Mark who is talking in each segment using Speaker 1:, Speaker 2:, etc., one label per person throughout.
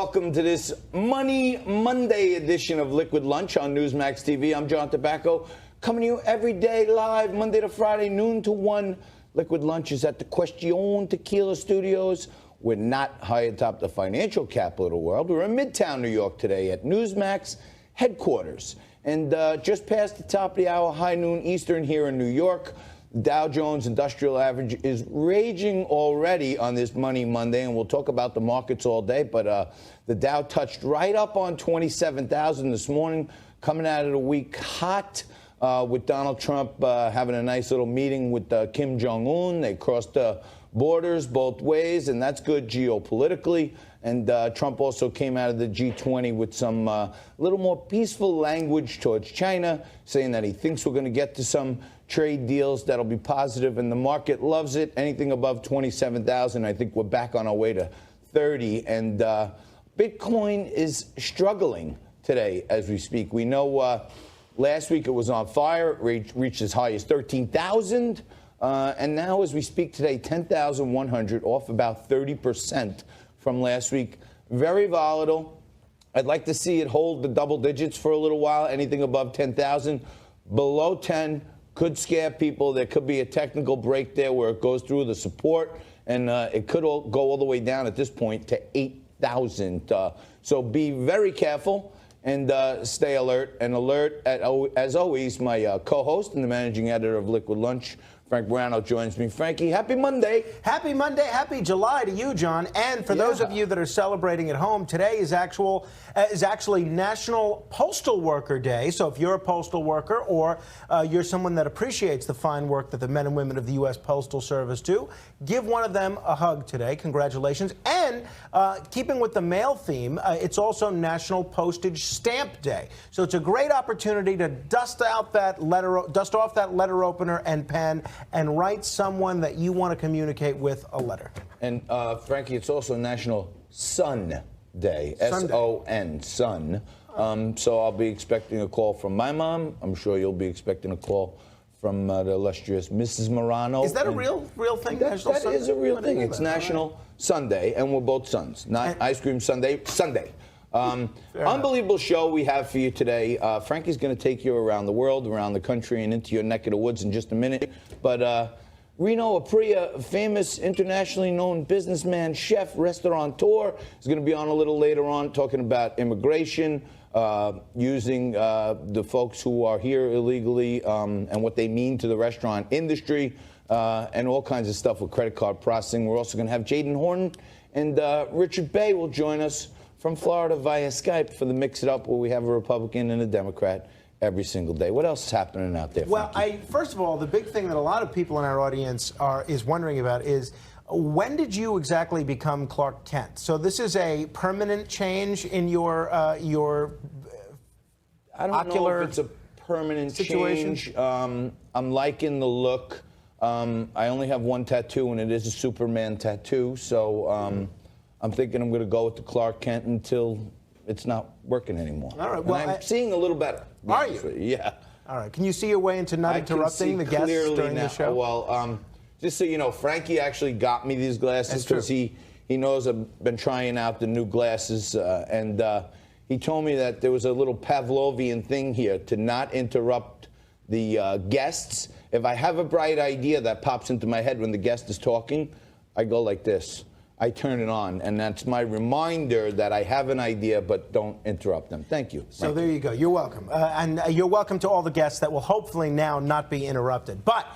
Speaker 1: welcome to this Money Monday edition of Liquid Lunch on Newsmax TV. I'm John Tobacco, coming to you every day live, Monday to Friday, noon to 1. Liquid Lunch is at the Question Tequila Studios. We're not high atop the financial capital of the world. We're in Midtown, New York today at Newsmax headquarters. And just past the top of the hour, high noon Eastern here in New York. Dow Jones Industrial Average is raging already on this Money Monday, and we'll talk about the markets all day. But the Dow touched right up on 27,000 this morning, coming out of the week hot with Donald Trump having a nice little meeting with Kim Jong-un. They crossed borders both ways, and that's good geopolitically. And Trump also came out of the G20 with some little more peaceful language towards China, saying that he thinks we're going to get to some trade deals that'll be positive, and the market loves it. Anything above 27,000, I think we're back on our way to 30. And Bitcoin is struggling today as we speak. We know last week it was on fire. It reached as high as 13,000. And now as we speak today, 10,100, off about 30% from last week. Very volatile. I'd like to see it hold the double digits for a little while. Anything above 10,000, below 10 could scare people. There could be a technical break there where it goes through the support, and it could go all the way down at this point to 8,000. So be very careful and stay alert. And as always, my co-host and the managing editor of Liquid Lunch, Frank Morano, joins me. Frankie, happy Monday.
Speaker 2: Happy Monday. Happy July to you, John. And for those of you that are celebrating at home, today is actually National Postal Worker Day. So if you're a postal worker or you're someone that appreciates the fine work that the men and women of the U.S. Postal Service do, give one of them a hug today. Congratulations. And keeping with the mail theme, it's also National Postage Stamp Day. So it's a great opportunity to dust off that letter opener and pen and write someone that you want to communicate with a letter.
Speaker 1: And Frankie, it's also National Sun Day, S-O-N, Sun. So I'll be expecting a call from my mom. I'm sure you'll be expecting a call from the illustrious Mrs. Morano.
Speaker 2: Is that a real thing?
Speaker 1: That is a real thing. It's National Sunday, and we're both sons. Not ice cream Sunday, Sunday. Unbelievable show we have for you today. Frankie's going to take you around the world, around the country, and into your neck of the woods in just a minute. But Rino Apria, famous internationally known businessman, chef, restaurateur, is going to be on a little later on talking about immigration, using the folks who are here illegally and what they mean to the restaurant industry, and all kinds of stuff with credit card processing. We're also going to have Jaden Horton, and Richard Bay will join us from Florida via Skype for the Mix It Up, where we have a Republican and a Democrat every single day. What else is happening out there, Frankie?
Speaker 2: Well, first of all, the big thing that a lot of people in our audience is wondering about is, when did you exactly become Clark Kent? So this is a permanent change in your
Speaker 1: I don't know if it's a permanent
Speaker 2: situation.
Speaker 1: Change. I'm liking the look. I only have one tattoo, and it is a Superman tattoo. So I'm thinking I'm going to go with the Clark Kent until it's not working anymore.
Speaker 2: All right. Well,
Speaker 1: I'm seeing a little better.
Speaker 2: Are you?
Speaker 1: Yeah.
Speaker 2: All right. Can you see your way into not interrupting the guests during the show?
Speaker 1: Well, just so you know, Frankie actually got me these glasses because he knows I've been trying out the new glasses, and he told me that there was a little Pavlovian thing here to not interrupt the guests. If I have a bright idea that pops into my head when the guest is talking, I go like this. I turn it on, and that's my reminder that I have an idea, but don't interrupt them. Thank you.
Speaker 2: So there you go. You're welcome. And you're welcome to all the guests that will hopefully now not be interrupted. But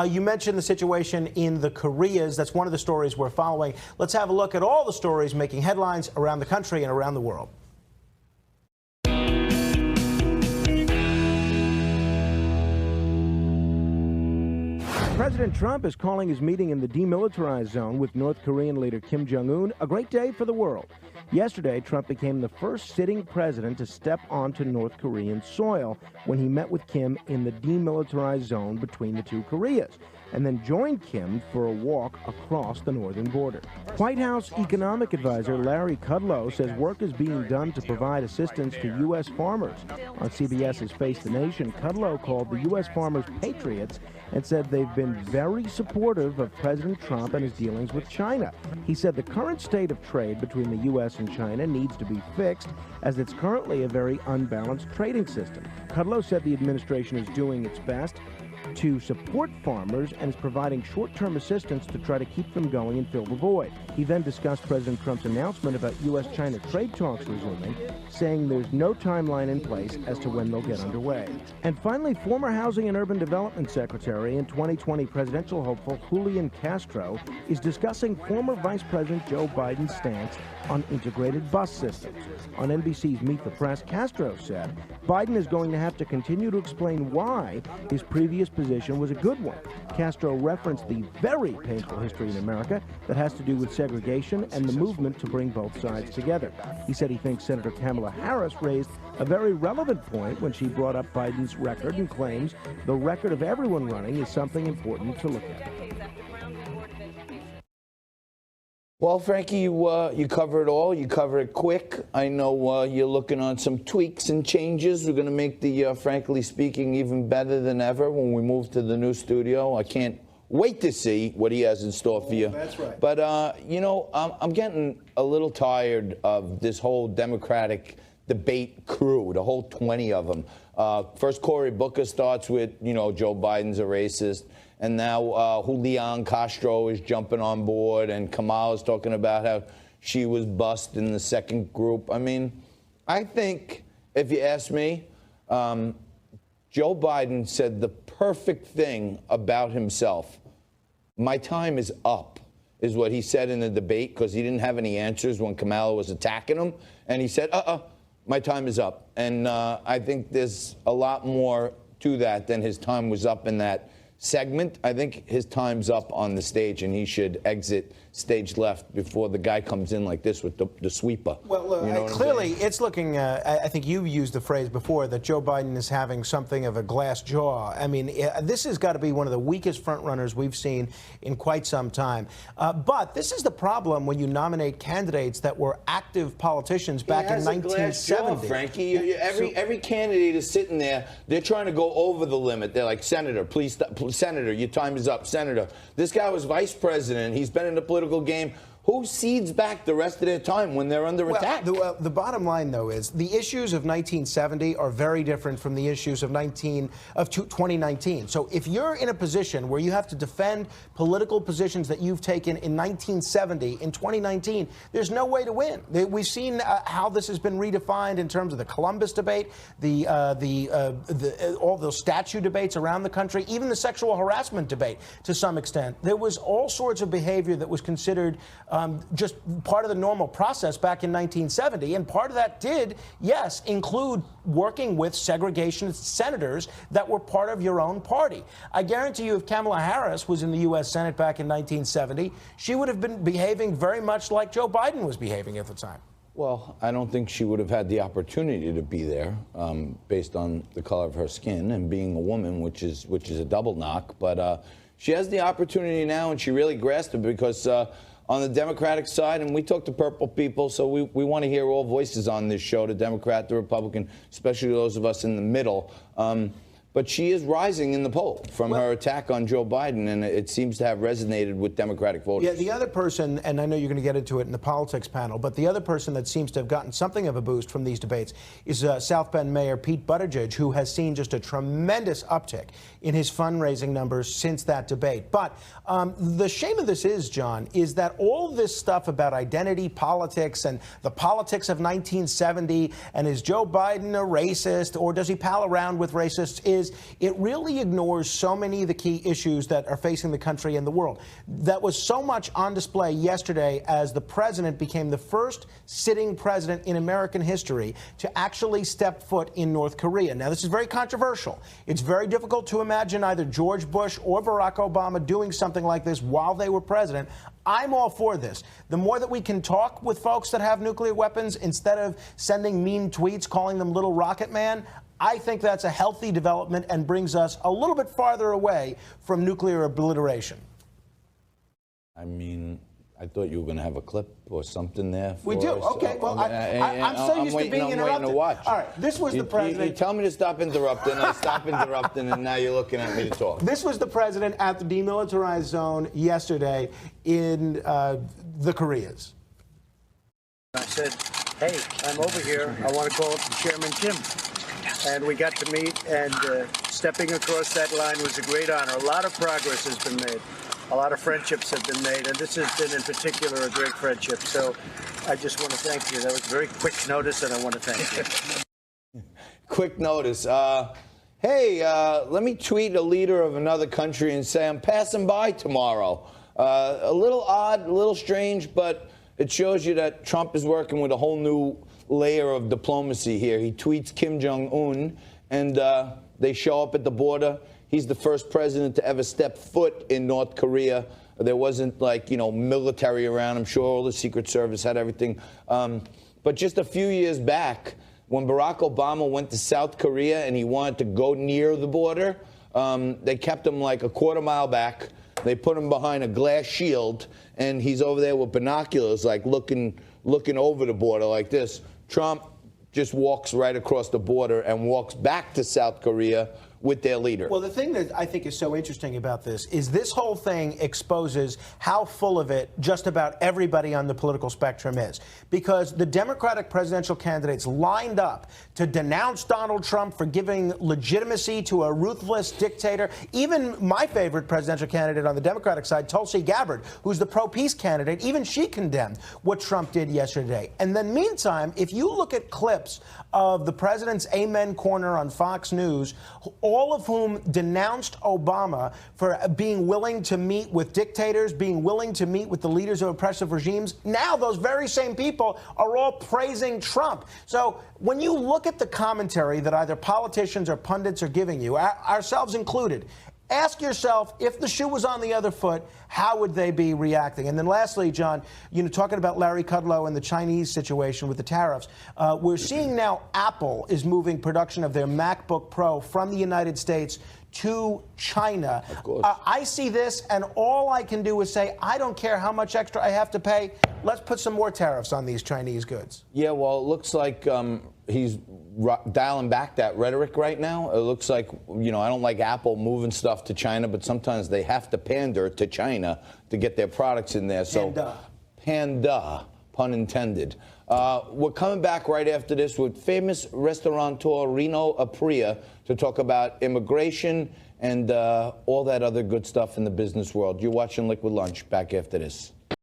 Speaker 2: you mentioned the situation in the Koreas. That's one of the stories we're following. Let's have a look at all the stories making headlines around the country and around the world. President Trump is calling his meeting in the demilitarized zone with North Korean leader Kim Jong-un a great day for the world. Yesterday, Trump became the first sitting president to step onto North Korean soil when he met with Kim in the demilitarized zone between the two Koreas, and then joined Kim for a walk across the northern border. White House economic advisor Larry Kudlow says work is being done to provide assistance to U.S. farmers. On CBS's Face the Nation, Kudlow called the U.S. farmers patriots
Speaker 3: and said they've been very supportive of President Trump and his dealings with China. He said the current state of trade between the U.S. and China needs to be fixed, as it's currently a very unbalanced trading system. Kudlow said the administration is doing its best to support farmers and is providing short-term assistance to try to keep them going and fill the void. He then discussed President Trump's announcement about U.S.-China trade talks resuming, saying there's no timeline in place as to when they'll get underway. And finally, former Housing and Urban Development Secretary and 2020 presidential hopeful Julian Castro is discussing former Vice President Joe Biden's stance on integrated bus systems. On NBC's Meet the Press, Castro said Biden is going to have to continue to explain why his previous position was a good one. Castro referenced the very painful history in America that has to do with segregation and the movement to bring both sides together. He said he thinks Senator Kamala Harris raised a very relevant point when she brought up Biden's record and claims the record of everyone running is something important to look at.
Speaker 1: Well, Frankie, you cover it all. You cover it quick. I know you're looking on some tweaks and changes. We're going to make the Frankly Speaking even better than ever when we move to the new studio. I can't wait to see what he has in store for you.
Speaker 2: That's right.
Speaker 1: But, you know, I'm getting a little tired of this whole Democratic debate crew, the whole 20 of them. First, Cory Booker starts with, you know, Joe Biden's a racist. And now Julian Castro is jumping on board, and Kamala's talking about how she was bussed in the second group. I mean, I think, if you ask me, Joe Biden said the perfect thing about himself. My time is up, is what he said in the debate, because he didn't have any answers when Kamala was attacking him. And he said, my time is up. And I think there's a lot more to that than his time was up in that segment. I think his time's up on the stage, and he should exit stage left before the guy comes in like this with the sweeper.
Speaker 2: Well, look,
Speaker 1: you know
Speaker 2: clearly it's looking, I think you've used the phrase before that Joe Biden is having something of a glass jaw. I mean, this has got to be one of the weakest frontrunners we've seen in quite some time. But this is the problem when you nominate candidates that were active politicians back in 1970.
Speaker 1: Frankie, every candidate is sitting there. They're trying to go over the limit. They're like, Senator, please stop. Senator, your time is up. Senator, this guy was vice president. He's been in the political game. Who cedes back the rest of their time when they're under attack?
Speaker 2: The bottom line, though, is the issues of 1970 are very different from the issues of 2019. So if you're in a position where you have to defend political positions that you've taken in 1970, in 2019, there's no way to win. We've seen how this has been redefined in terms of the Columbus debate, all those statue debates around the country, even the sexual harassment debate to some extent. There was all sorts of behavior that was considered just part of the normal process back in 1970. And part of that did, yes, include working with segregationist senators that were part of your own party. I guarantee you if Kamala Harris was in the U.S. Senate back in 1970, she would have been behaving very much like Joe Biden was behaving at the time.
Speaker 1: Well, I don't think she would have had the opportunity to be there based on the color of her skin and being a woman, which is a double knock. But she has the opportunity now, and she really grasped it because on the Democratic side, and we talk to purple people, so we want to hear all voices on this show, the Democrat, the Republican, especially those of us in the middle. But she is rising in the poll from her attack on Joe Biden, and it seems to have resonated with Democratic voters.
Speaker 2: Yeah, the other person, and I know you're going to get into it in the politics panel, but the other person that seems to have gotten something of a boost from these debates is South Bend Mayor Pete Buttigieg, who has seen just a tremendous uptick in his fundraising numbers since that debate. But the shame of this is, John, is that all this stuff about identity politics and the politics of 1970 and is Joe Biden a racist or does he pal around with racists it really ignores so many of the key issues that are facing the country and the world. That was so much on display yesterday as the president became the first sitting president in American history to actually step foot in North Korea. Now, this is very controversial. It's very difficult to imagine either George Bush or Barack Obama doing something like this while they were president. I'm all for this. The more that we can talk with folks that have nuclear weapons instead of sending mean tweets calling them little rocket man, I think that's a healthy development and brings us a little bit farther away from nuclear obliteration.
Speaker 1: I mean, I thought you were going to have a clip or something there.
Speaker 2: We
Speaker 1: for
Speaker 2: do.
Speaker 1: us.
Speaker 2: Okay. Well, I'm so used to being
Speaker 1: I'm
Speaker 2: interrupted.
Speaker 1: waiting to watch.
Speaker 2: All right. This was the president.
Speaker 1: You tell me to stop interrupting. I stop interrupting, and now you're looking at me to talk.
Speaker 2: This was the president at the demilitarized zone yesterday in the Koreas.
Speaker 4: I said, hey, I'm over here. I want to call up Chairman Kim. And we got to meet, and stepping across that line was a great honor. A lot of progress has been made. A lot of friendships have been made, and this has been in particular a great friendship. So I just want to thank you. That was very quick notice, and I want to thank you.
Speaker 1: Quick notice. Hey, let me tweet a leader of another country and say I'm passing by tomorrow. A little odd, a little strange, but it shows you that Trump is working with a whole new layer of diplomacy here. He tweets Kim Jong-un, and they show up at the border. He's the first president to ever step foot in North Korea. There wasn't, like, military around. I'm sure all the Secret Service had everything. But just a few years back, when Barack Obama went to South Korea and he wanted to go near the border, they kept him like a quarter mile back. They put him behind a glass shield, and he's over there with binoculars, like looking over the border like this. Trump just walks right across the border and walks back to South Korea with their leader.
Speaker 2: Well, the thing that I think is so interesting about this whole thing exposes how full of it just about everybody on the political spectrum is. Because the Democratic presidential candidates lined up to denounce Donald Trump for giving legitimacy to a ruthless dictator. Even my favorite presidential candidate on the Democratic side, Tulsi Gabbard, who's the pro-peace candidate, even she condemned what Trump did yesterday. And then meantime, if you look at clips of the president's Amen Corner on Fox News, all of whom denounced Obama for being willing to meet with dictators, being willing to meet with the leaders of oppressive regimes. Now those very same people are all praising Trump. So when you look at the commentary that either politicians or pundits are giving you, ourselves included, ask yourself, if the shoe was on the other foot, how would they be reacting? And then lastly, John, talking about Larry Kudlow and the Chinese situation with the tariffs, we're seeing now Apple is moving production of their MacBook Pro from the United States to China.
Speaker 1: Of course.
Speaker 2: I see this, and all I can do is say, I don't care how much extra I have to pay. Let's put some more tariffs on these Chinese goods.
Speaker 1: Yeah, well, it looks like he's dialing back that rhetoric right now. It looks like, I don't like Apple moving stuff to China, but sometimes they have to pander to China to get their products in there. So, panda, pun intended. We're coming back right after this with famous restaurateur Rino Apria to talk about immigration and all that other good stuff in the business world. You're watching Liquid Lunch. Back after this.